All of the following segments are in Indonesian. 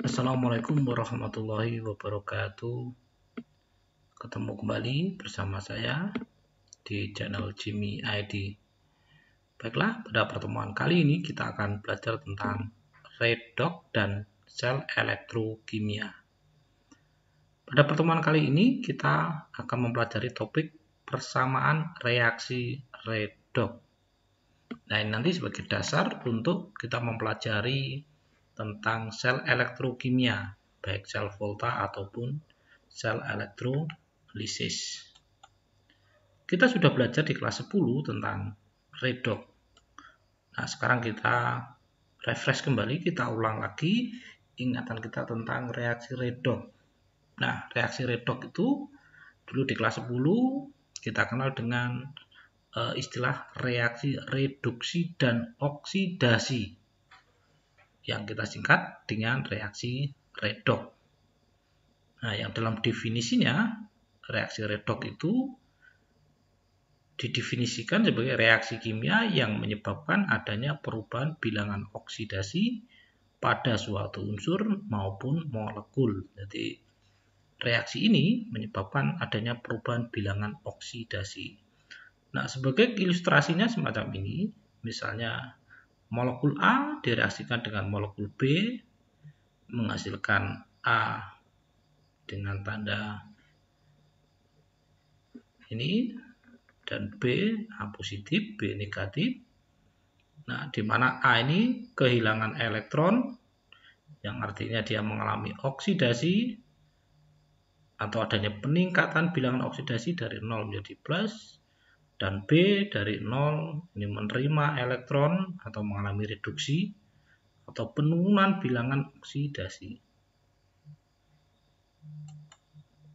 Assalamualaikum warahmatullahi wabarakatuh. Ketemu kembali bersama saya di channel Jimmy ID. Baiklah, pada pertemuan kali ini kita akan belajar tentang redox dan sel elektrokimia. Pada pertemuan kali ini kita akan mempelajari topik persamaan reaksi redox. Nah, ini nanti sebagai dasar untuk kita mempelajari tentang sel elektrokimia, baik sel volta ataupun sel elektrolisis. Kita sudah belajar di kelas 10 tentang redox. Nah, sekarang kita refresh kembali, kita ulang lagi ingatan kita tentang reaksi redox. Nah, reaksi redox itu dulu di kelas 10 kita kenal dengan istilah reaksi reduksi dan oksidasi, yang kita singkat dengan reaksi redox. Nah, yang dalam definisinya, reaksi redox itu didefinisikan sebagai reaksi kimia yang menyebabkan adanya perubahan bilangan oksidasi pada suatu unsur maupun molekul. Jadi, reaksi ini menyebabkan adanya perubahan bilangan oksidasi. Nah, sebagai ilustrasinya semacam ini, misalnya molekul A direaksikan dengan molekul B menghasilkan A dengan tanda ini dan B, A positif, B negatif. Nah, di mana A ini kehilangan elektron, yang artinya dia mengalami oksidasi atau adanya peningkatan bilangan oksidasi dari 0 menjadi plus, dan B dari 0 ini menerima elektron atau mengalami reduksi atau penurunan bilangan oksidasi.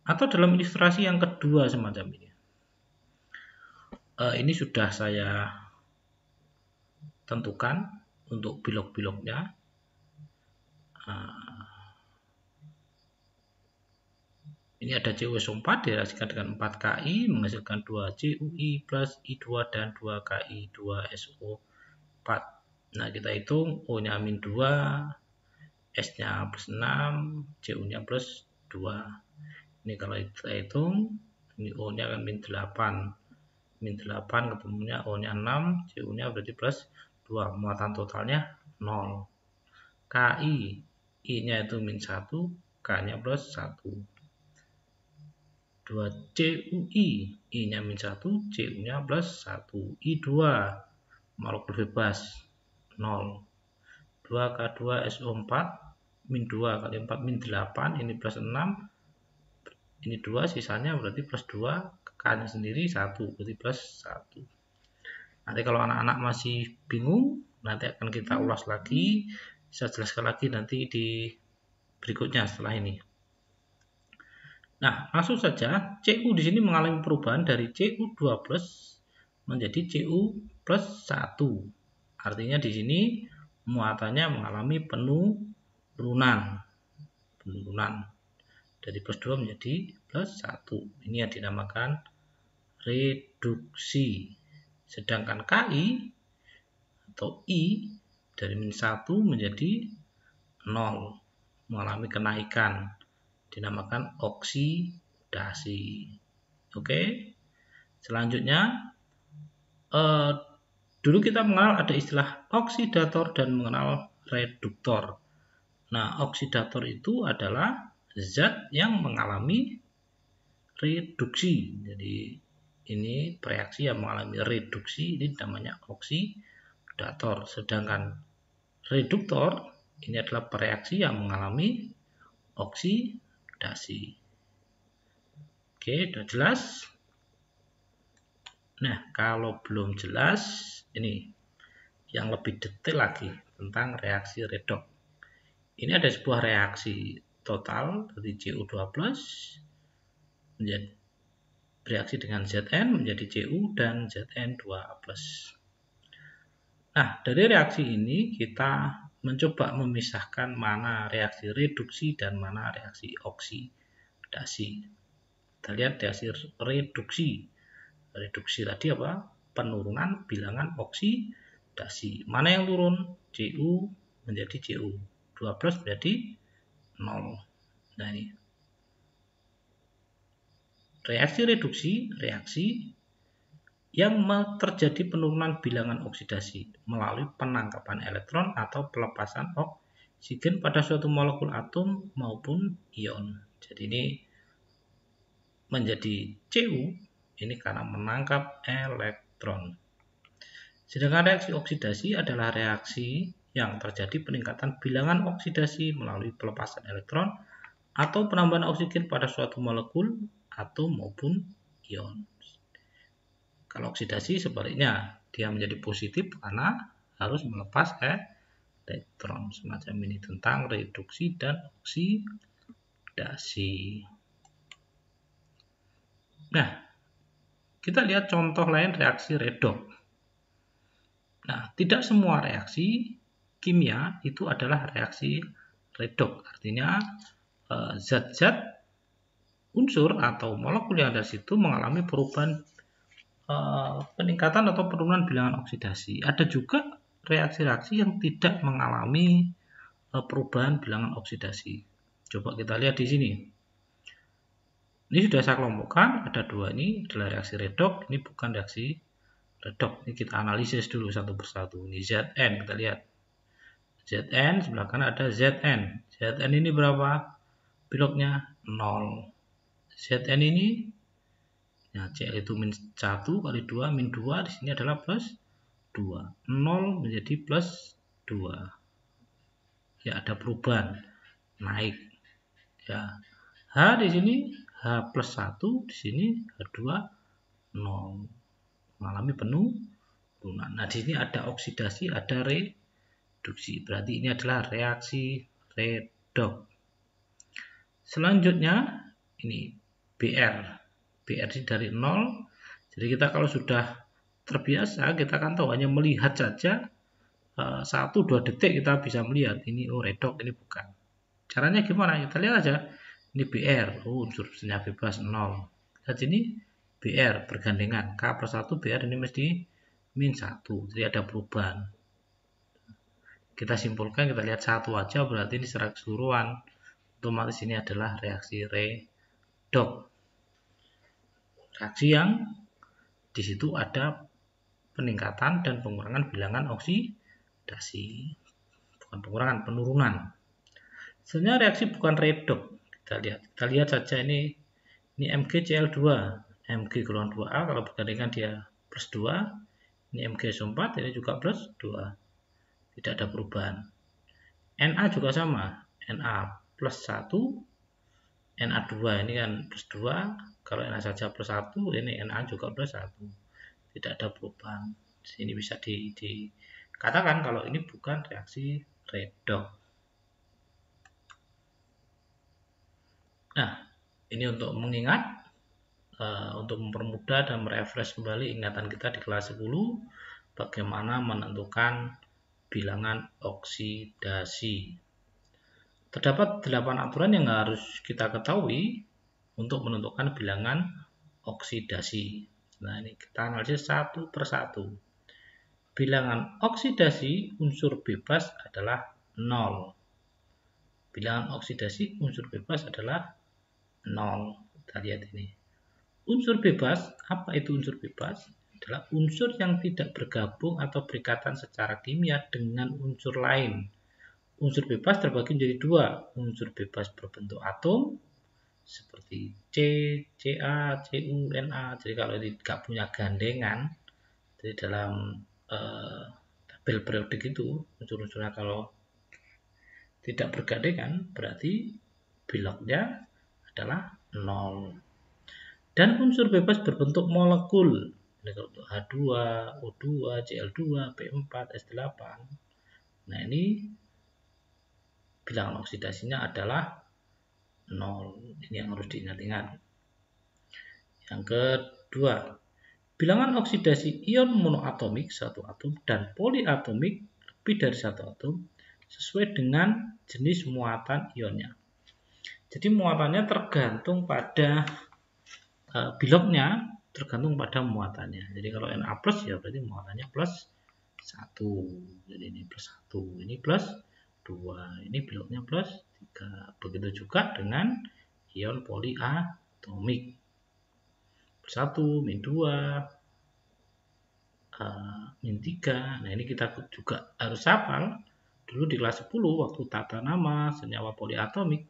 Atau dalam ilustrasi yang kedua semacam ini. Ini sudah saya tentukan untuk bilok-biloknya. Ini ada CuSO4 direaksikan dengan 4 Ki menghasilkan 2 CuI plus I2 dan 2 Ki2SO4. Nah, kita hitung O-nya min 2, S-nya plus 6, Cu-nya plus 2. Ini kalau kita hitung, ini O-nya kan min 8. Min 8 ketemunya O-nya 6, Cu-nya berarti plus 2. Muatan totalnya 0. Ki, I-nya itu min 1, K-nya plus 1. 2 CuI, I-nya min 1, Cu-nya plus 1. I2, molekul bebas 0. 2 K2SO4 min 2 kali 4 min 8, ini plus 6, ini 2, sisanya berarti plus 2, K-nya sendiri 1, berarti plus 1. Nanti kalau anak-anak masih bingung, nanti akan kita ulas lagi, saya jelaskan lagi nanti di berikutnya setelah ini. Nah, langsung saja, Cu di sini mengalami perubahan dari Cu2 plus menjadi Cu plus 1. Artinya di sini muatannya mengalami penurunan dari plus 2 menjadi plus 1. Ini yang dinamakan reduksi. Sedangkan Ki atau I dari min 1 menjadi 0, mengalami kenaikan, dinamakan oksidasi. Oke. Selanjutnya, dulu kita mengenal ada istilah oksidator dan mengenal reduktor. Nah, oksidator itu adalah zat yang mengalami reduksi. Jadi ini reaksi yang mengalami reduksi, ini namanya oksidator. Sedangkan reduktor ini adalah reaksi yang mengalami oksidasi. Oke, sudah jelas? Nah, kalau belum jelas, ini yang lebih detail lagi tentang reaksi redox. Ini ada sebuah reaksi total dari Cu2 plus menjadi bereaksi dengan Zn menjadi Cu dan Zn2 plus. Nah, dari reaksi ini kita mencoba memisahkan mana reaksi reduksi dan mana reaksi oksidasi. Kita lihat reaksi reduksi. Reduksi tadi apa? Penurunan bilangan oksidasi. Mana yang turun? Cu menjadi Cu. 2 plus menjadi 0. Nah ini. Reaksi reduksi, reaksi yang terjadi penurunan bilangan oksidasi melalui penangkapan elektron atau pelepasan oksigen pada suatu molekul atom maupun ion. Jadi ini menjadi Cu ini karena menangkap elektron. Sedangkan reaksi oksidasi adalah reaksi yang terjadi peningkatan bilangan oksidasi melalui pelepasan elektron atau penambahan oksigen pada suatu molekul atom maupun ion. Kalau oksidasi sebaliknya, dia menjadi positif karena harus melepas elektron. Semacam ini tentang reduksi dan oksidasi. Nah, kita lihat contoh lain reaksi redox. Nah, tidak semua reaksi kimia itu adalah reaksi redox. Artinya zat-zat unsur atau molekul yang ada di situ mengalami perubahan peningkatan atau penurunan bilangan oksidasi. Ada juga reaksi-reaksi yang tidak mengalami perubahan bilangan oksidasi. Coba kita lihat di sini. Ini sudah saya kelompokkan, ada dua, ini adalah reaksi redox, ini bukan reaksi redox. Ini kita analisis dulu satu persatu. Ini Zn, kita lihat. Zn, sebelah kanan ada Zn. Zn ini berapa? Biloknya 0. Zn ini, ya Cl itu min 1 kali 2, min 2, di sini adalah plus 2. 0 menjadi plus 2. Ya, ada perubahan, naik. Ya, H di sini H plus 1, di sini H2 0. Mengalami penurunan. Nah, di sini ada oksidasi, ada reduksi. Berarti ini adalah reaksi redox. Selanjutnya ini Br. Br ini dari 0. Jadi kita kalau sudah terbiasa, kita akan tahu hanya melihat saja 1-2 detik kita bisa melihat ini redox, ini bukan. Caranya gimana? Kita lihat aja. Ini Br, unsur senyawa bebas 0. Lihat sini Br bergandengan, K plus 1 Br ini mesti min 1, jadi ada perubahan. Kita simpulkan, kita lihat satu aja, berarti ini secara keseluruhan. Otomatis ini adalah reaksi redox. Reaksi yang di situ ada peningkatan dan pengurangan bilangan oksidasi. Bukan pengurangan, penurunan. Sebenarnya reaksi bukan redox. Kita lihat saja ini MgCl2, Mg golongan 2A kalau bergandengan dia plus 2, ini MgSO4 ini juga plus 2, tidak ada perubahan. Na juga sama, Na plus 1, Na2 ini kan plus 2, kalau Na saja plus 1, ini Na juga plus 1, tidak ada perubahan. Ini bisa dikatakan kalau ini bukan reaksi redox. Nah, ini untuk mengingat, untuk mempermudah dan merefresh kembali ingatan kita di kelas 10, bagaimana menentukan bilangan oksidasi. Terdapat 8 aturan yang harus kita ketahui untuk menentukan bilangan oksidasi. Nah, ini kita analisis satu persatu. Bilangan oksidasi unsur bebas adalah 0. Bilangan oksidasi unsur bebas adalah 0. Kita lihat ini. Unsur bebas, apa itu unsur bebas? Adalah unsur yang tidak bergabung atau berikatan secara kimia dengan unsur lain. Unsur bebas terbagi menjadi dua. Unsur bebas berbentuk atom, seperti C, Ca, Cu, Na. Jadi kalau tidak punya gandengan, jadi dalam tabel periodik itu, unsur-unsurnya kalau tidak bergandengan, berarti biloknya adalah 0. Dan unsur bebas berbentuk molekul, untuk H2, O2, Cl2, P4, S8. Nah, ini bilangan oksidasinya adalah 0. Ini yang harus diingat-ingat. Yang kedua, bilangan oksidasi ion monoatomik satu atom dan poliatomik lebih dari satu atom sesuai dengan jenis muatan ionnya. Jadi muatannya tergantung pada biloknya, tergantung pada muatannya. Jadi kalau Na plus ya berarti muatannya plus 1. Jadi ini plus 1, ini plus 2. Ini beloknya plus 3. Begitu juga dengan ion poliatomik. Plus 1, min 2, min 3. Nah, ini kita juga harus hafal. Dulu di kelas 10 waktu tata nama senyawa poliatomik.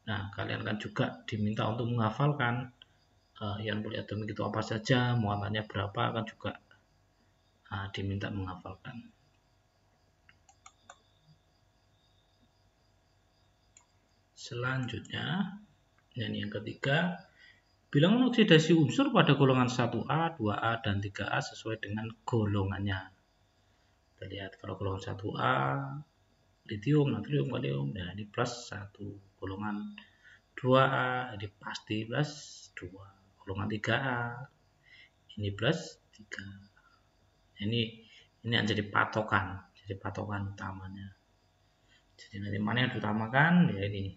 Nah, kalian kan juga diminta untuk menghafalkan ion poliatomik itu apa saja, muatannya berapa, kan juga diminta menghafalkan. Selanjutnya, ini yang ketiga, bilangan oksidasi unsur pada golongan 1A, 2A, dan 3A sesuai dengan golongannya. Kita lihat kalau golongan 1A, litium, natrium, kalium, nah ini plus 1. Golongan 2A, ini pasti plus 2. Golongan 3A, ini plus 3. Ini yang jadi patokan utamanya. Jadi nanti mana yang diutamakan, ya ini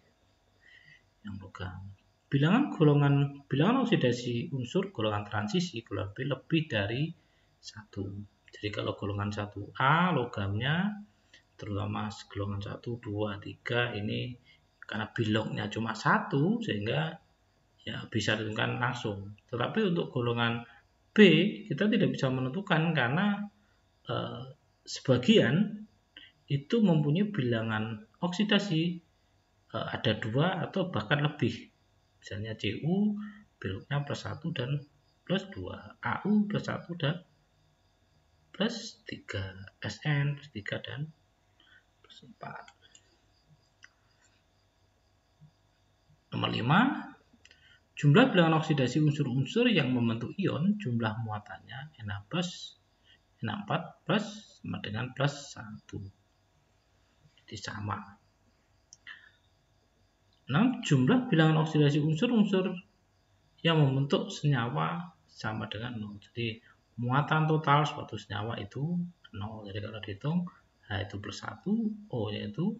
yang logam. Bilangan oksidasi unsur golongan transisi golongan B lebih dari 1. Jadi kalau golongan 1A logamnya terutama golongan 1, 2, 3 ini karena bilognya cuma 1 sehingga ya bisa ditentukan langsung. Tetapi untuk golongan B kita tidak bisa menentukan karena sebagian itu mempunyai bilangan oksidasi ada 2 atau bahkan lebih. Misalnya Cu bilognya plus 1 dan plus 2, Au plus 1 dan plus 3, Sn plus 3 dan plus 4. Nomor 5, jumlah bilangan oksidasi unsur-unsur yang membentuk ion, jumlah muatannya Na+, Na4 plus sama dengan plus 1. Jadi sama. 6. Jumlah bilangan oksidasi unsur-unsur yang membentuk senyawa sama dengan 0. Jadi muatan total suatu senyawa itu 0. Jadi kalau dihitung H itu plus 1, O yaitu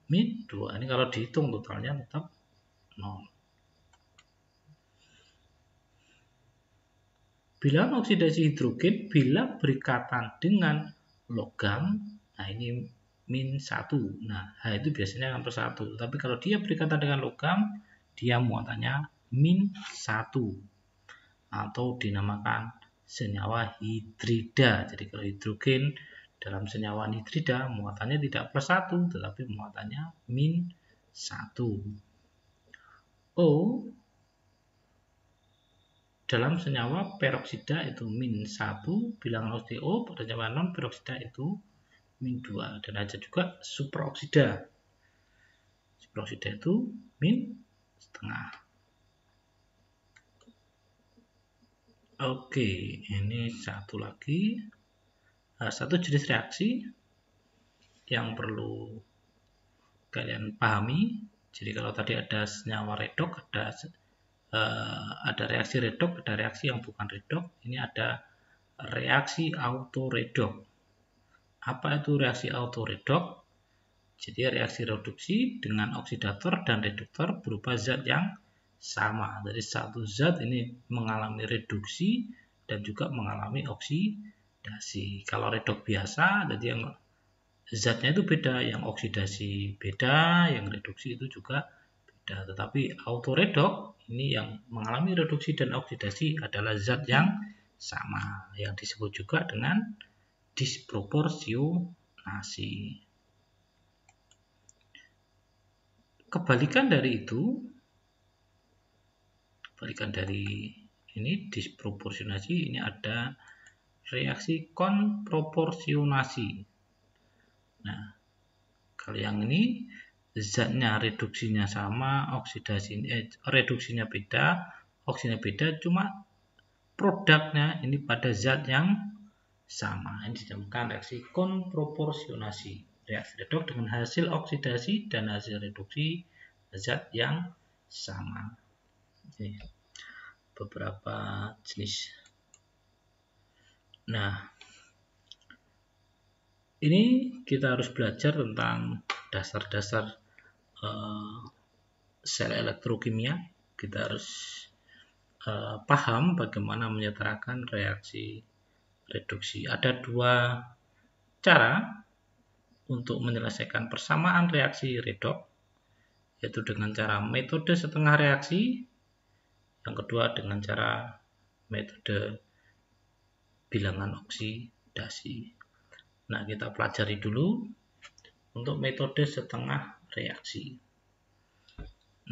min 2. Ini kalau dihitung totalnya tetap 0. Bilangan oksidasi hidrogen bila berikatan dengan logam, nah ini min 1. Nah, H itu biasanya akan plus 1. Tapi kalau dia berikatan dengan logam, dia muatannya min 1. Atau dinamakan senyawa hidrida. Jadi kalau hidrogen dalam senyawa hidrida, muatannya tidak plus 1, tetapi muatannya min 1. O dalam senyawa peroksida itu min 1, bilangan oksida O pada senyawa non peroksida itu min 2. Dan ada juga superoksida. Superoksida itu min setengah. Oke, ini satu lagi. Satu jenis reaksi yang perlu kalian pahami. Jadi kalau tadi ada senyawa redok, ada reaksi redok, ada reaksi yang bukan redok. Ini ada reaksi autoredok. Apa itu reaksi autoredok? Jadi reaksi reduksi dengan oksidator dan reduktor berupa zat yang sama. Jadi satu zat ini mengalami reduksi dan juga mengalami oksidasi. Kalau redok biasa, jadi yang zatnya itu beda, yang oksidasi beda, yang reduksi itu juga beda. Tetapi autoredok ini yang mengalami reduksi dan oksidasi adalah zat yang sama, yang disebut juga dengan disproporsionasi. Kebalikan dari ini disproporsionasi, ini ada reaksi konproporsionasi. Nah, kalau yang ini zatnya reduksinya sama, reduksinya beda, oksinya beda, cuma produknya ini pada zat yang sama. Ini dinamakan reaksi konproporsionasi. Reaksi redok dengan hasil oksidasi dan hasil reduksi zat yang sama. Ini beberapa jenis. Nah, ini kita harus belajar tentang dasar-dasar sel elektrokimia. Kita harus paham bagaimana menyetarakan reaksi reduksi. Ada dua cara untuk menyelesaikan persamaan reaksi redoks, yaitu dengan cara metode setengah reaksi, yang kedua dengan cara metode bilangan oksidasi. Nah, kita pelajari dulu untuk metode setengah reaksi.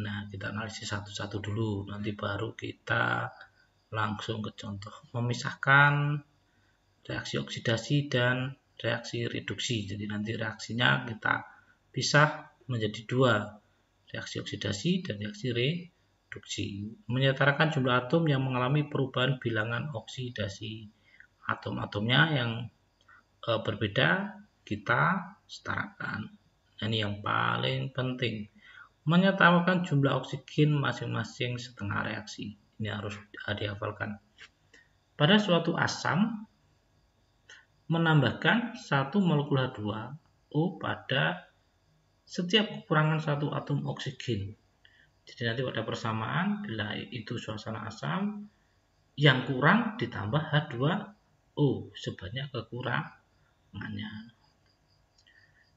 Nah, kita analisis satu-satu dulu, nanti baru kita langsung ke contoh. Memisahkan reaksi oksidasi dan reaksi reduksi. Jadi nanti reaksinya kita pisah menjadi dua, reaksi oksidasi dan reaksi reduksi. Menyetarakan jumlah atom yang mengalami perubahan bilangan oksidasi. Atom-atomnya yang berbeda kita setarakan. Ini yang paling penting. Menyetarakan jumlah oksigen masing-masing setengah reaksi. Ini harus dihafalkan. Pada suatu asam, menambahkan 1 molekul H2O pada setiap kekurangan 1 atom oksigen. Jadi nanti pada persamaan, bila itu suasana asam, yang kurang ditambah H2O sebanyak kekurangannya.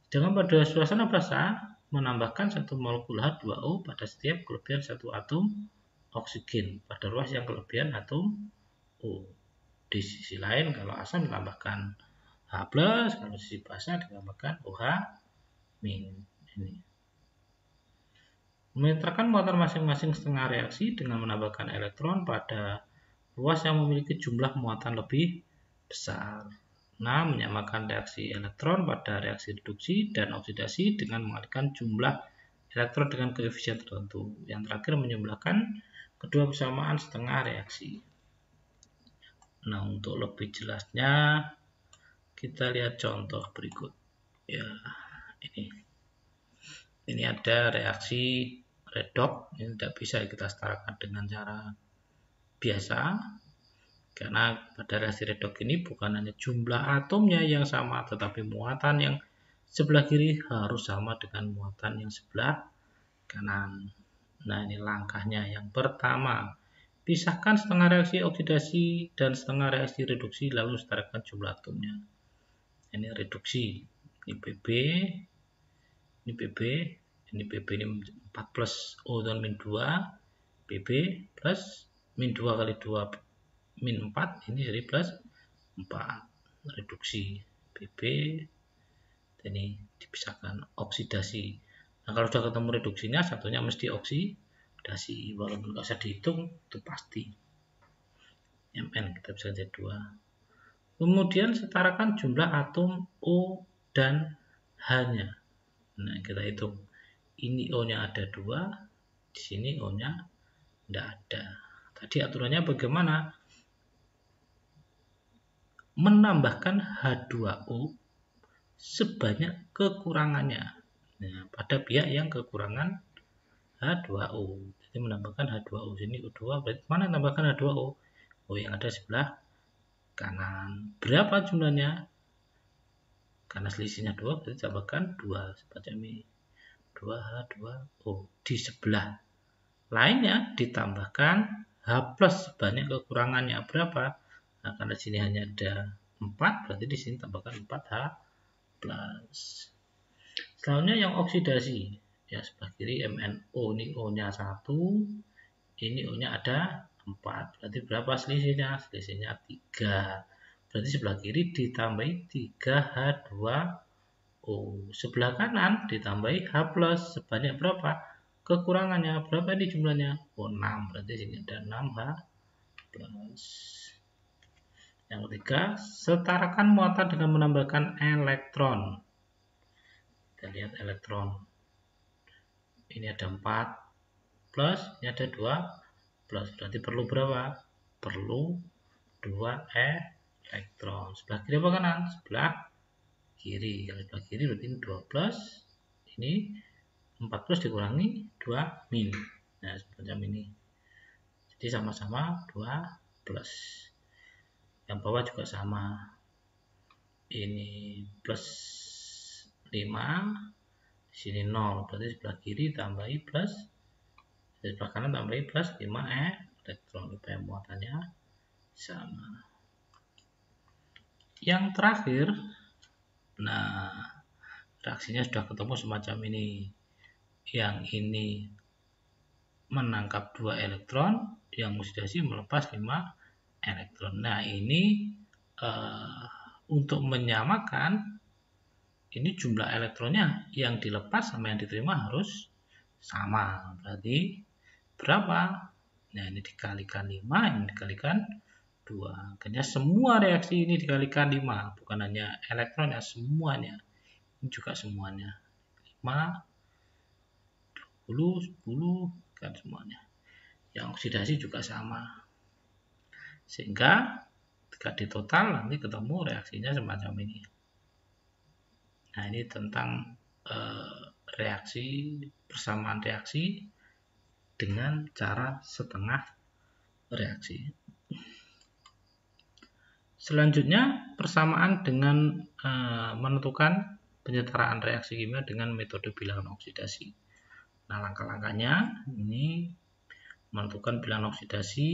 Sedangkan pada suasana basa, menambahkan 1 molekul H2O pada setiap kelebihan 1 atom oksigen pada ruas yang kelebihan atom O. Di sisi lain, kalau asam ditambahkan H+, kalau sisi basa ditambahkan OH-. Ini. Menyetarakan muatan masing-masing setengah reaksi dengan menambahkan elektron pada ruas yang memiliki jumlah muatan lebih besar. Nah, menyamakan reaksi elektron pada reaksi reduksi dan oksidasi dengan mengalihkan jumlah elektron dengan koefisien tertentu. Yang terakhir, menjumlahkan kedua persamaan setengah reaksi. Nah, untuk lebih jelasnya kita lihat contoh berikut. Ya, ini ada reaksi redoks. Ini tidak bisa kita setarakan dengan cara biasa, karena pada reaksi redoks ini bukan hanya jumlah atomnya yang sama, tetapi muatan yang sebelah kiri harus sama dengan muatan yang sebelah kanan. Nah, ini langkahnya. Yang pertama, pisahkan setengah reaksi oksidasi dan setengah reaksi reduksi, lalu setarakan jumlah atomnya. Ini reduksi, ini Pb, ini Pb, ini Pb ini 4 plus O dan min 2, Pb plus min 2 kali 2 min 4, ini jadi plus 4, reduksi Pb, ini dipisahkan oksidasi. Nah, kalau sudah ketemu reduksinya, satunya mesti oksidasi, walaupun nggak usah dihitung, itu pasti. Mn kita bisa jadi 2. Kemudian setarakan jumlah atom O dan H-nya. Nah, kita hitung. Ini O-nya ada 2, di sini O-nya tidak ada. Tadi aturannya bagaimana? Menambahkan H2O sebanyak kekurangannya. Nah, pada pihak yang kekurangan H2O. Jadi menambahkan H2O. Sini O2, berarti mana tambahkan H2O? Oh, yang ada sebelah kanan. Berapa jumlahnya? Karena selisihnya 2, berarti tambahkan 2. Semacam ini. 2H2O. Di sebelah lainnya ditambahkan H plus sebanyak kekurangannya. Berapa? Nah, karena sini hanya ada 4, berarti di sini tambahkan 4H plus. Selanjutnya yang oksidasi, ya sebelah kiri MnO, ini O-nya 1, ini O-nya ada 4, berarti berapa selisihnya? Selisihnya 3, berarti sebelah kiri ditambahi 3H2O, sebelah kanan ditambahi H plus sebanyak berapa? Kekurangannya berapa ini jumlahnya? Oh, 6, berarti sini ada 6H plus. Yang ketiga, setarakan muatan dengan menambahkan elektron. Kita lihat elektron. Ini ada 4 plus, ini ada 2 plus. Berarti perlu berapa? Perlu 2 elektron. Sebelah kiri apa kanan? Sebelah kiri. Kalau sebelah kiri berarti ini 2 plus. Ini 4 plus dikurangi 2 min. Nah, semacam ini. Jadi sama-sama 2 plus. Yang bawah juga sama. Ini plus 5, di sini 0, berarti sebelah kiri tambahi plus, di sebelah kanan tambahi plus 5 elektron, supaya muatannya sama. Yang terakhir, nah reaksinya sudah ketemu semacam ini. Yang ini menangkap 2 elektron, yang oksidasi melepas 5 elektron. Nah, ini untuk menyamakan, ini jumlah elektronnya yang dilepas sama yang diterima harus sama. Berarti berapa? Nah, ini dikalikan 5, ini dikalikan 2. Akhirnya semua reaksi ini dikalikan 5, bukan hanya elektron ya, semuanya. Ini juga semuanya. 5, 10 kan semuanya. Yang oksidasi juga sama. Sehingga jika ditotal nanti ketemu reaksinya semacam ini. Nah, ini tentang reaksi, persamaan reaksi dengan cara setengah reaksi. Selanjutnya, persamaan dengan menentukan penyetaraan reaksi kimia dengan metode bilangan oksidasi. Nah, langkah-langkahnya ini menentukan bilangan oksidasi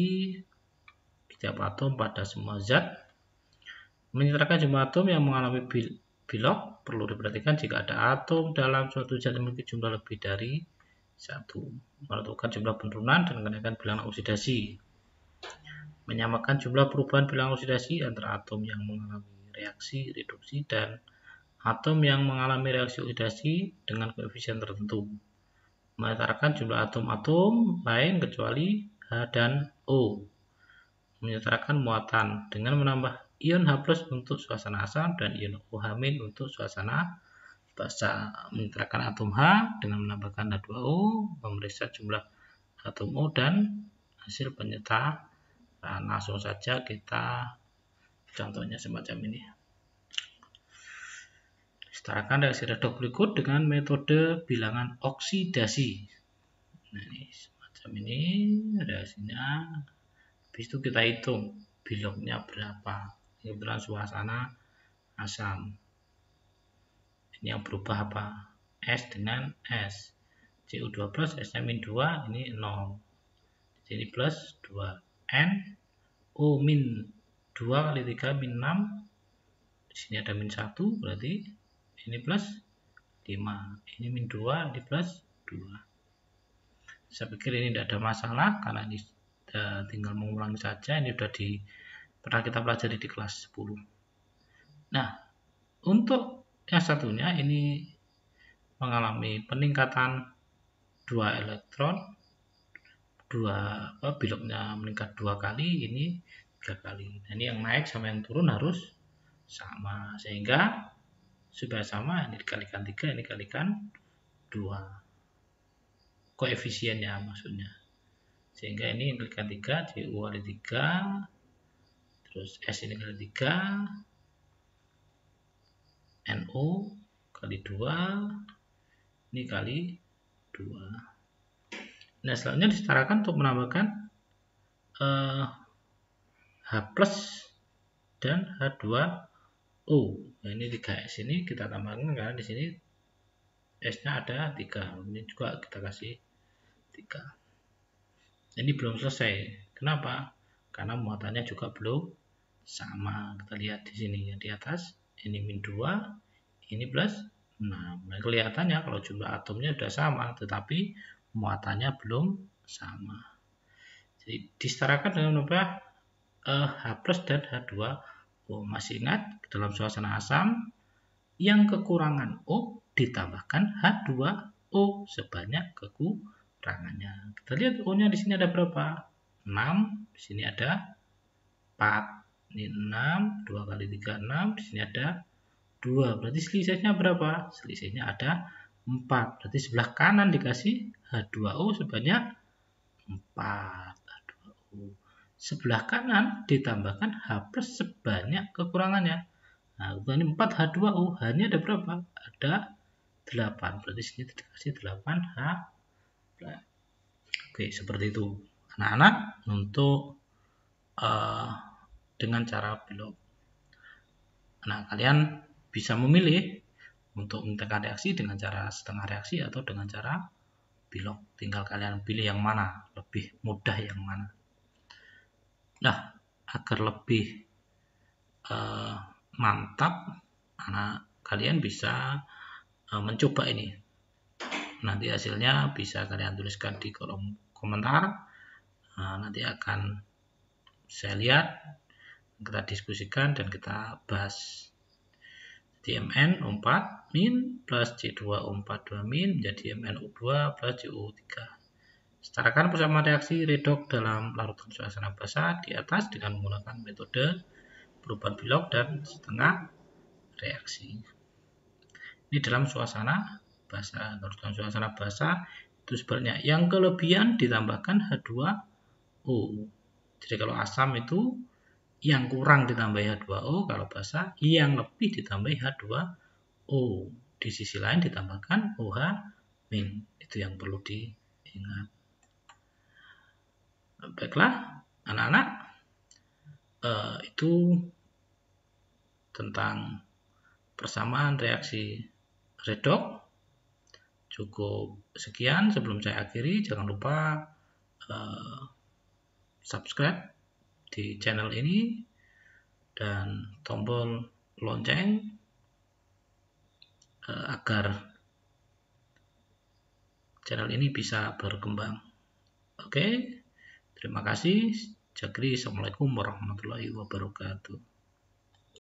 setiap atom pada semua zat. Menyetarakan jumlah atom yang mengalami bilok perlu diperhatikan jika ada atom dalam suatu zat yang memiliki jumlah lebih dari 1. Menentukan jumlah penurunan dan kenaikan bilangan oksidasi. Menyamakan jumlah perubahan bilangan oksidasi antara atom yang mengalami reaksi reduksi dan atom yang mengalami reaksi oksidasi dengan koefisien tertentu. Menyetarakan jumlah atom-atom lain kecuali H dan O. Menyetarakan muatan dengan menambah ion H+ untuk suasana asam dan ion OH- untuk suasana basa. Menyetarakan atom H dengan menambahkan H2O, memeriksa jumlah atom O dan hasil penyetaraan. Langsung saja kita contohnya semacam ini. Setarakan reaksi redoks berikut dengan metode bilangan oksidasi. Nah, ini semacam ini reaksinya. Habis itu kita hitung biloknya berapa. Ini beneran suasana asam. Ini yang berubah apa? S dengan S. Cu2+, S-2, ini 0. Jadi plus 2. N, O min 2 kali 3 min 6. Di sini ada min 1, berarti ini plus 5. Ini min 2, ini plus 2. Saya pikir ini tidak ada masalah karena ini tinggal mengulangi saja. Ini sudah pernah kita pelajari di kelas 10. Nah, untuk yang satunya ini mengalami peningkatan 2 elektron, biloknya meningkat 2 kali, ini 3 kali. Nah, ini yang naik sama yang turun harus sama, sehingga supaya sama ini dikalikan 3, ini dikalikan 2 koefisiennya maksudnya, sehingga ini dikalikan 3, Cu kali 3, terus S ini kali 3, NO kali 2, ini kali 2. Nah, selanjutnya disetarakan untuk menambahkan H+ dan H2O. Nah, ini 3S ini kita tambahkan karena di sini S-nya ada 3. Ini juga kita kasih 3. Ini belum selesai. Kenapa? Karena muatannya juga belum sama. Kita lihat di sini yang di atas. Ini min 2, ini plus 6. Nah, kelihatannya kalau jumlah atomnya sudah sama, tetapi muatannya belum sama. Jadi disetarakan dengan apa? H+ dan H2O. Masih ingat dalam suasana asam yang kekurangan O ditambahkan H2O sebanyak kekurangannya. Kita lihat O-nya di sini ada berapa? 6, di sini ada 4. Ini 6, 2 kali 3 6, di sini ada 2. Berarti selisihnya berapa? Selisihnya ada 4. Berarti sebelah kanan dikasih H2O sebanyak 4. H2O. Sebelah kanan ditambahkan H+ sebanyak kekurangannya. Nah, ini 4 H2O, H-nya ada berapa? Ada 8. Berarti sini dikasih 8 H+. Oke, seperti itu. Anak-anak untuk dengan cara bilok. Nah, kalian bisa memilih untuk menentukan reaksi dengan cara setengah reaksi atau dengan cara bilok. Tinggal kalian pilih yang mana, lebih mudah yang mana. Nah, agar lebih mantap, kalian bisa mencoba ini. Nanti hasilnya bisa kalian tuliskan di kolom komentar. Nanti akan saya lihat, kita diskusikan dan kita bahas. Jadi MnO4 min plus C2O4 2 min menjadi MnO2 plus CO3. Setarakan persamaan reaksi redoks dalam larutan suasana basah di atas dengan menggunakan metode perubahan Vlog dan setengah reaksi. Ini dalam suasana basah. Larutan suasana basah itu sebaliknya. Yang kelebihan ditambahkan H2O. Jadi kalau asam itu yang kurang ditambahi H2O, kalau basah yang lebih ditambahi H2O. Di sisi lain ditambahkan OH-. Itu yang perlu diingat. Baiklah, anak-anak, itu tentang persamaan reaksi redoks. Cukup sekian. Sebelum saya akhiri, jangan lupa subscribe di channel ini dan tombol lonceng agar channel ini bisa berkembang. Oke, terima kasih. Assalamualaikum warahmatullahi wabarakatuh.